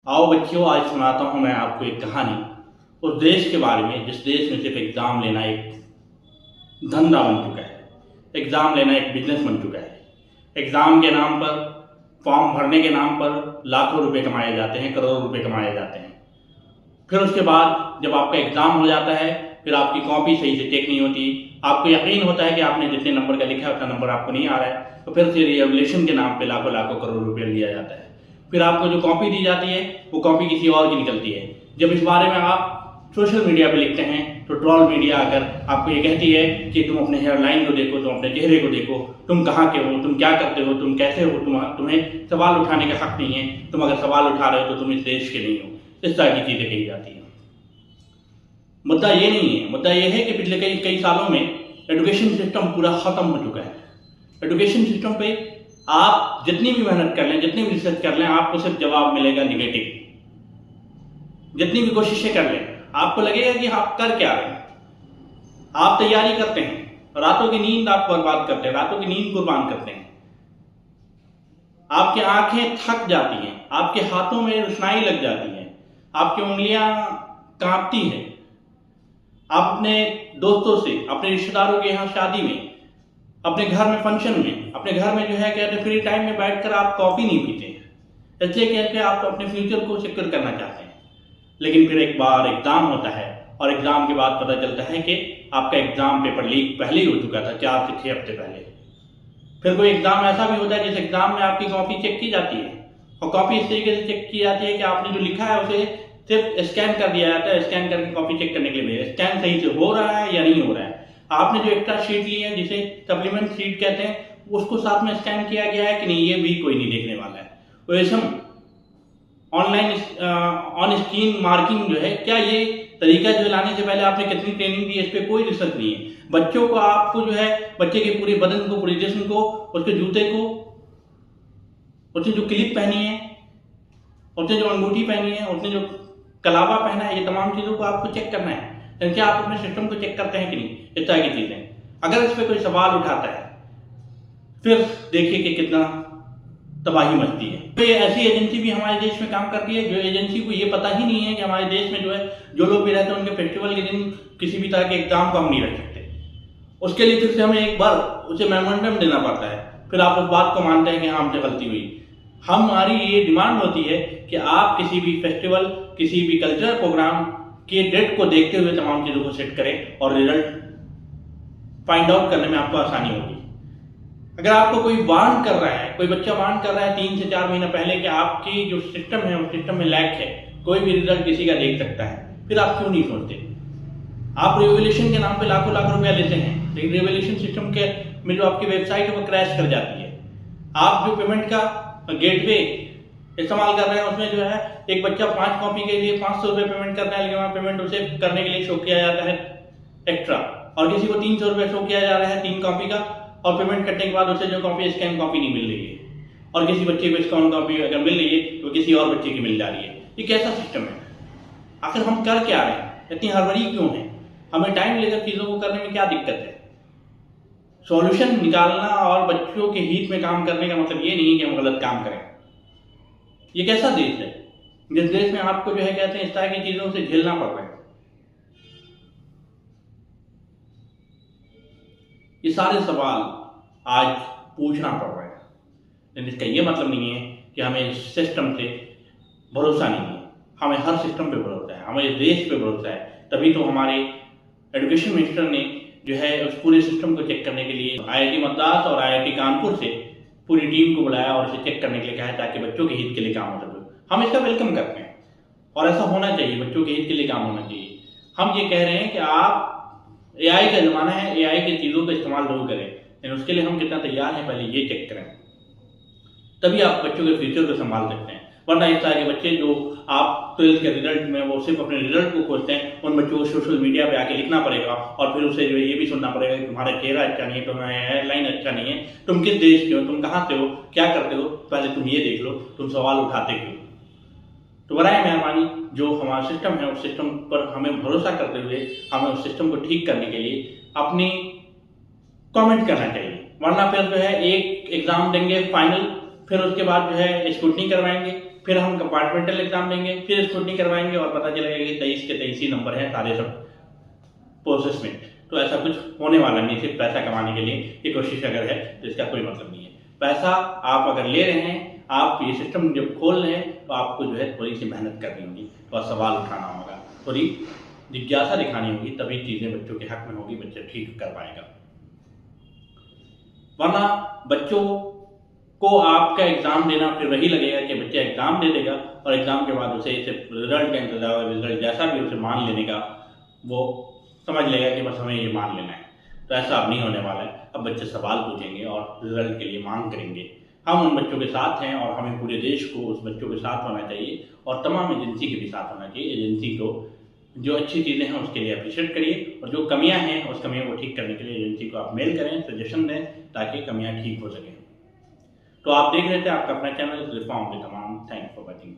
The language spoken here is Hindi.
आओ बच्चों, आज सुनाता हूँ मैं आपको एक कहानी उस देश के बारे में जिस देश में सिर्फ एग्ज़ाम लेना एक धंधा बन चुका है। एग्ज़ाम लेना एक बिजनेस बन चुका है। एग्ज़ाम के नाम पर, फॉर्म भरने के नाम पर लाखों रुपए कमाए जाते हैं, करोड़ों रुपए कमाए जाते हैं। फिर उसके बाद जब आपका एग्ज़ाम हो जाता है, फिर आपकी कॉपी सही से चेक नहीं होती। आपको यकीन होता है कि आपने जितने नंबर का लिखा है उतना नंबर आपको नहीं आ रहा है, तो फिर से रिवैल्यूएशन के नाम पे लाखों लाखों करोड़ रुपये लिया जाता है। फिर आपको जो कॉपी दी जाती है वो कॉपी किसी और की निकलती है। जब इस बारे में आप सोशल मीडिया पे लिखते हैं तो ट्रोल मीडिया आकर आपको ये कहती है कि तुम अपने हेयरलाइन को देखो, तुम अपने चेहरे को देखो, तुम कहाँ के हो, तुम क्या करते हो, तुम कैसे हो, तुम्हें सवाल उठाने का हक नहीं है, तुम अगर सवाल उठा रहे हो तो तुम इस देश के नहीं हो। इस तरह की चीज़ें कही जाती हैं। मुद्दा ये नहीं है, मुद्दा ये है कि पिछले कई कई सालों में एजुकेशन सिस्टम पूरा ख़त्म हो चुका है। एजुकेशन सिस्टम पे आप जितनी भी मेहनत कर लें, जितनी भी रिसर्च कर लें, आपको सिर्फ जवाब मिलेगा निगेटिव। जितनी भी कोशिशें कर लें, आपको लगेगा कि आप कर क्या रहे हैं। आप तैयारी करते हैं, रातों की नींद आप बर्बाद करते हैं, रातों की नींद कुर्बान करते हैं। आपकी आंखें थक जाती हैं, आपके हाथों में रुशनाई लग जाती है, आपकी उंगलियां कांपती हैं। आप अपने दोस्तों से, अपने रिश्तेदारों के यहाँ शादी में, अपने घर में फंक्शन में, अपने घर में जो है कहते फ्री टाइम में बैठकर आप कॉफ़ी नहीं पीते हैं, इसलिए कहते आप तो अपने फ्यूचर को सिक्योर करना चाहते हैं। लेकिन फिर एक बार एग्ज़ाम होता है और एग्ज़ाम के बाद पता चलता है कि आपका एग्ज़ाम पेपर लीक पहले ही हो चुका था, 4 से 6 हफ्ते पहले। फिर कोई एग्ज़ाम ऐसा भी होता है जिस एग्ज़ाम में आपकी कॉपी चेक की जाती है, और कॉपी इस तरीके से चेक की जाती है कि आपने जो लिखा है उसे सिर्फ स्कैन कर दिया जाता है। स्कैन करके कॉपी चेक करने के लिए स्कैन सही से हो रहा है या नहीं हो रहा है। आपने जो एक्स्ट्रा शीट ली है जिसे सप्लीमेंट शीट कहते हैं, उसको साथ में स्कैन किया गया है कि नहीं, ये भी कोई नहीं देखने वाला है। वैसे ऑनलाइन ऑन स्क्रीन मार्किंग जो है, क्या ये तरीका जो लाने से पहले आपने कितनी ट्रेनिंग दी है, इस पर कोई रिसर्च नहीं है। बच्चों को आपको जो है बच्चे के पूरे बदन को, पूरे जिस्म को, उसके जूते को, उसने जो क्लिप पहनी है, उसने जो अंगूठी पहनी है, उसने जो कलावा पहना है, ये तमाम चीज़ों को आपको चेक करना है। यानी कि आप अपने सिस्टम को चेक करते हैं कि नहीं, इस तरह की चीज़ें। अगर इस पर कोई सवाल उठाता है फिर देखिए कि कितना तबाही मचती है। तो ये ऐसी एजेंसी भी हमारे देश में काम करती है जो एजेंसी को ये पता ही नहीं है कि हमारे देश में जो है जो लोग भी रहते हैं उनके फेस्टिवल के दिन किसी भी तरह के एग्जाम को हम नहीं रख सकते। उसके लिए फिर से हमें एक बार उसे मेमोरेंडम देना पड़ता है, फिर आप उस बात को मानते हैं कि हाँ हमसे गलती हुई। हमारी ये डिमांड होती है कि आप किसी भी फेस्टिवल, किसी भी कल्चरल प्रोग्राम के डेट को देखते हुए तमाम चीज़ों को सेट करें और रिजल्ट फाइंड आउट करने में आपको आसानी होगी। अगर आपको कोई वार्न कर रहा है, कोई बच्चा वार्न कर रहा है 3 से 4 महीना पहले कि आपकी जो सिस्टम है उस सिस्टम में लैक है, कोई भी रिजल्ट किसी का देख सकता है, फिर आप क्यों नहीं सोचते? आप रिवोल्यूशन के नाम पे लाखों लाख रुपया लेते हैं, लेकिन रिवोल्यूशन सिस्टम के में जो आपकी वेबसाइट है वो क्रैश कर जाती है। आप जो पेमेंट का गेटवे इस्तेमाल कर रहे हैं उसमें जो है एक बच्चा 5 कॉपी के लिए 500 रुपये पेमेंट करता है, लेकिन वहाँ पेमेंट उसे करने के लिए शो किया जाता है एक्स्ट्रा, और किसी को 300 रुपये शो किया जा रहा है 3 कॉपी का, और पेमेंट करने के बाद उसे जो कॉपी स्कैन कॉपी नहीं मिल रही है, और किसी बच्चे को स्कैन कॉपी अगर मिल रही है तो किसी और बच्चे की मिल जा रही है। ये कैसा सिस्टम है? आखिर हम कर क्या रहे हैं? इतनी हड़बड़ी क्यों है? हमें टाइम लेकर चीज़ों को करने में क्या दिक्कत है? सॉल्यूशन निकालना और बच्चों के हित में काम करने का मतलब ये नहीं है कि हम गलत काम करें। ये कैसा देश है जिस देश में आपको जो है कहते हैं इस तरह की चीज़ों से झेलना पड़ रहा है? ये सारे सवाल आज पूछना पड़ रहा है, लेकिन इसका ये मतलब नहीं है कि हमें इस सिस्टम से भरोसा नहीं है। हमें हर सिस्टम पे भरोसा है, हमें इस देश पे भरोसा है। तभी तो हमारे एजुकेशन मिनिस्टर ने जो है उस पूरे सिस्टम को चेक करने के लिए IIT मद्रास और IIT कानपुर से पूरी टीम को बुलाया और इसे चेक करने के लिए कहा ताकि बच्चों के हित के लिए काम हो सके। हम इसका वेलकम करते हैं और ऐसा होना चाहिए, बच्चों के हित के लिए काम होना चाहिए। हम ये कह रहे हैं कि आप AI का ज़माना है, AI की चीज़ों का इस्तेमाल जरूर करें, लेकिन उसके लिए हम कितना तैयार हैं पहले ये चेक करें, तभी आप बच्चों के फ्यूचर को संभाल सकते हैं। वरना इस तरह के बच्चे जो आप 12th के रिजल्ट में वो सिर्फ अपने रिजल्ट को खोजते हैं, उन बच्चों को सोशल मीडिया पे आके लिखना पड़ेगा और फिर उसे जो है ये भी सुनना पड़ेगा कि तुम्हारा चेहरा अच्छा नहीं है, तुम्हारा हेयरलाइन अच्छा नहीं है, तुम किस देश के हो, तुम कहाँ से हो, क्या करते हो, पहले तुम ये देख लो, तुम सवाल उठाते क्यों। तो बराए मेहरबानी जो हमारा सिस्टम है उस सिस्टम पर हमें भरोसा करते हुए हमें उस सिस्टम को ठीक करने के लिए अपनी कमेंट करना चाहिए। वरना फिर जो है एक एग्ज़ाम देंगे फाइनल, फिर उसके बाद जो है स्क्रूटनी करवाएंगे, फिर हम कंपार्टमेंटल एग्जाम देंगे, फिर स्क्रूटनी करवाएंगे और पता चलेगा कि 23 के 23 ही नंबर हैं सारे सब प्रोसेस में। तो ऐसा कुछ होने वाला नहीं, सिर्फ पैसा कमाने के लिए ये कोशिश अगर है तो इसका कोई मतलब नहीं है। पैसा आप अगर ले रहे हैं, आप ये सिस्टम जब खोल रहे हैं तो आपको जो है थोड़ी सी मेहनत करनी होगी और सवाल उठाना होगा, थोड़ी जिज्ञासा दिखानी होगी, तभी चीज़ें बच्चों के हक में होगी, बच्चे ठीक कर पाएगा। वरना बच्चों को आपका एग्जाम देना फिर वही लगेगा कि बच्चा एग्जाम दे देगा और एग्जाम के बाद उसे रिजल्ट का इंतजार, रिजल्ट जैसा भी उसे मान लेने का वो समझ लेगा कि बस हमें ये मान लेना है। तो ऐसा अब नहीं होने वाला है। अब बच्चे सवाल पूछेंगे और रिजल्ट के लिए मांग करेंगे। हम उन बच्चों के साथ हैं और हमें पूरे देश को उस बच्चों के साथ होना चाहिए और तमाम एजेंसी के भी साथ होना चाहिए। एजेंसी को जो अच्छी चीज़ें हैं उसके लिए अप्रिशिएट करिए और जो कमियां हैं उस कमियों को ठीक करने के लिए एजेंसी को आप मेल करें, सजेशन दें ताकि कमियां ठीक हो सकें। तो आप देख रहे थे आपका अपना चैनल रिफॉर्म विद इमाम। Thanks for watching.